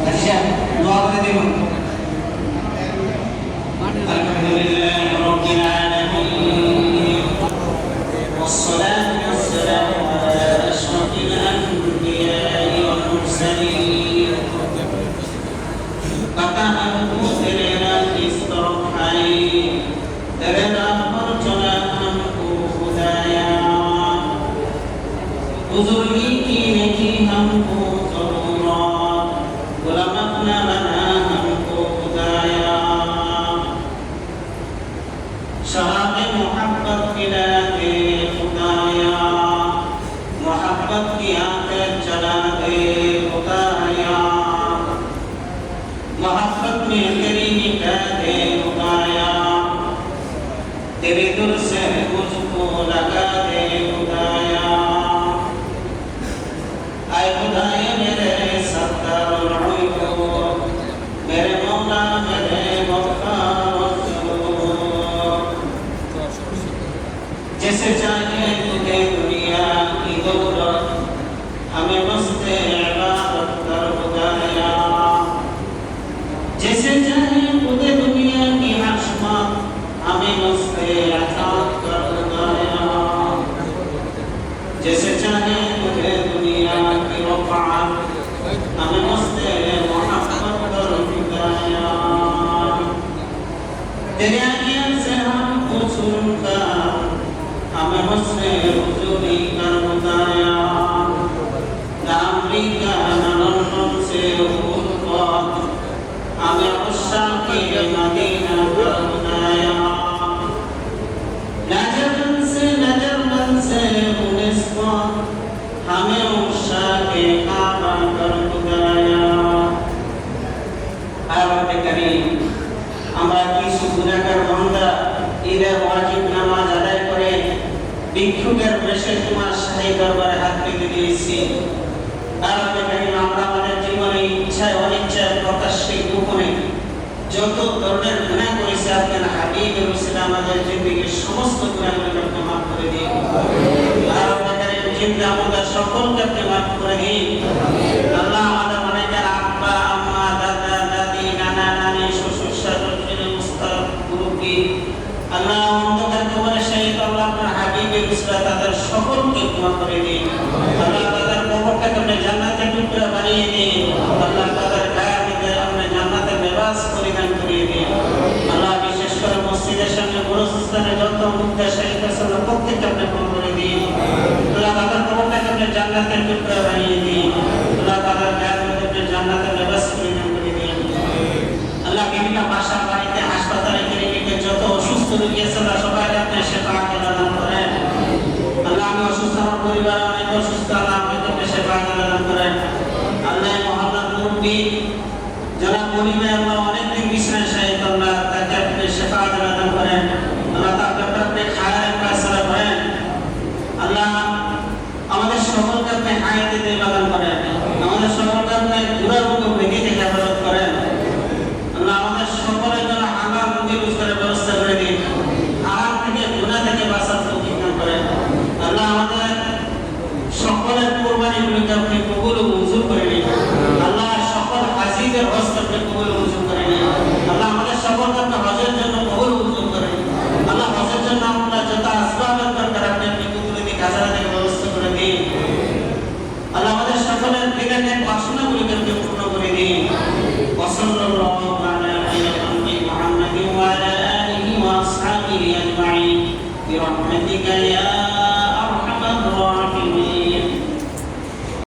আচ্ছা দোয়া করে দিন। আলহামদুলিল্লাহ রাব্বিল আলামিন والصلاة والسلام على أشرف الأنبياء والمرسلين فكأنه ترينا استرحي ترينا فرجنا हमको खुदाया बुजुर्गी की नहीं हमको ज़रूरत गुलाम अपना बना हमको खुदाया शराब मोहब्बत पिला दे खुदाया मोहब्बत की आंखें जला दे खुदाया मोहब्बत में तेरी मिटा दे खुदाया तेरे दूर से मुझको लगा दे खुदाया आए खुदाया मेरे सत्तारुल उयूब मेरे मौला मेरे गफ्फारुल ज़ुनूब जैसे चाहे तुझे दुनिया की दौलत हमें मस्ते इबादत कर खुदाया जैसे चाहे तुझे दुनिया की हशमत हमें मस्ते अतात कर खुदाया जैसे चाहे तुझे दुनिया की रफ़अत हमें मस्ते मोहब्बत कर खुदाया तेरे आगे से हमको सुनकर हमें मस्ते हुजूरी कर खुदाया ना अमरीका ना लंदन से उल्फत हमें उशाक़े मदीना कर खुदाया ना जर्मन से निस्बत हमें उशाक़े काबा कर खुदाया रब्बे करीम আমরা কিছু গুনাহগার বান্দা ঈদের ওয়াজিব নামাজ আদায় করে ভিক্ষুকের বেশে তোমার শাহী দরবারে হাত পেতে দিয়েছি রব্বে করিম আমরা আমাদের জীবনে ইচ্ছায় অনিচ্ছায় প্রকাশ্যে গোপনে যত ধরনের গুনাহ করেছি আপনার হাবিবের ওসিলা আমাদের জিন্দেগীর সমস্ত গুনাহগুলো আপনি মাফ করে দিন রব্বে করিম জিন্দা মুর্দা সকলকে আপনি মাফ করে দিন আল্লাহ আমাদের অনেকের আব্বা আম্মা দাদা দাদি নানা নানি শ্বশুর শাশুড়ি মুস্তাক মুরব্বি আল্লাহ অন্ধকার কবরে শহীদ আল্লাহ আপনার হাবিবের ওসিলা তাদের সকলকে ক্ষমা করে দিন আল্লাহ তাদের কবরটাকে আপনি জান্নাতের টুকরা বানিয়ে দিন আল্লাহ তাদের গায়ে আপনি জান্নাতের লিবাস পরিধান করিয়ে দিন আল্লাহ বিশেষ করে মসজিদের সামনে গোরস্থানে যত মুদ্রা শহীদ আছে প্রত্যেককে আপনি ক্ষমা করে দিন আল্লাহ তাদের কবরটাকে আপনি জান্নাতের টুকরা বানিয়ে দিন আল্লাহ তাদের গায়ে আপনি জান্নাতের লিবাস পরিধান করে দিন আল্লাহ বিভিন্ন বাসা বাড়িতে হাসপাতালে ক্লিনিকে যত অসুস্থ রোগী আছে আল্লাহ সবাইকে আপনি সেবা দান করেন আল্লাহ আমি অসুস্থ আমার পরিবার অনেক অসুস্থ আল্লাহ আমাকে আপনি সেবা দান করেন আল্লাহ মহল্লার মুরব্বি যারা পরিবার আল্লাহ অনেকদিন বিছানায় শায়িত আল্লাহ তাকে আপনি সেবা দান করেন আল্লাহ তাকে আপনি খায়ের ফয়সালা করেন আল্লাহ আমাদের সকলকে আপনি হায়াতে দান করেন আমাদের সকলকে আপনি দুরারোগ্য ব্যাধি থেকে হেফাজত করেন আল্লাহ আমাদের সকলের জন্য হালাল রুজি রোজগারের ব্যবস্থা করে দিন হারাম থেকে গুনাহ থেকে বাঁচার তৌফিক দান করেন আল্লাহ আমাদের সকলের কুরবানিগুলোকে আপনি কবুল ও মঞ্জুর করে নিন আল্লাহ সকল হাজিদের হজ আপনি কবুল ও মঞ্জুর করে নিন আল্লাহ আমাদের সকলকে আপনি হজের জন্য কবুল ও মঞ্জুর করে নিন আল্লাহ হজের জন্য আমরা যত আসবাবের দরকার আপনি কবুল দিয়ে কাজা থেকে ব্যবস্থা করে দিন আল্লাহ আমাদের সকলের দিনের বাসনাগুলোকে আপনি পূর্ণ করে দিন ওয়াসাল্লাল্লাহু আলা মুহাম্মাদিন ওয়া আলা আলিহি ওয়া আসহাবিহি আজমাইন বিরহমাতিকা ইয়া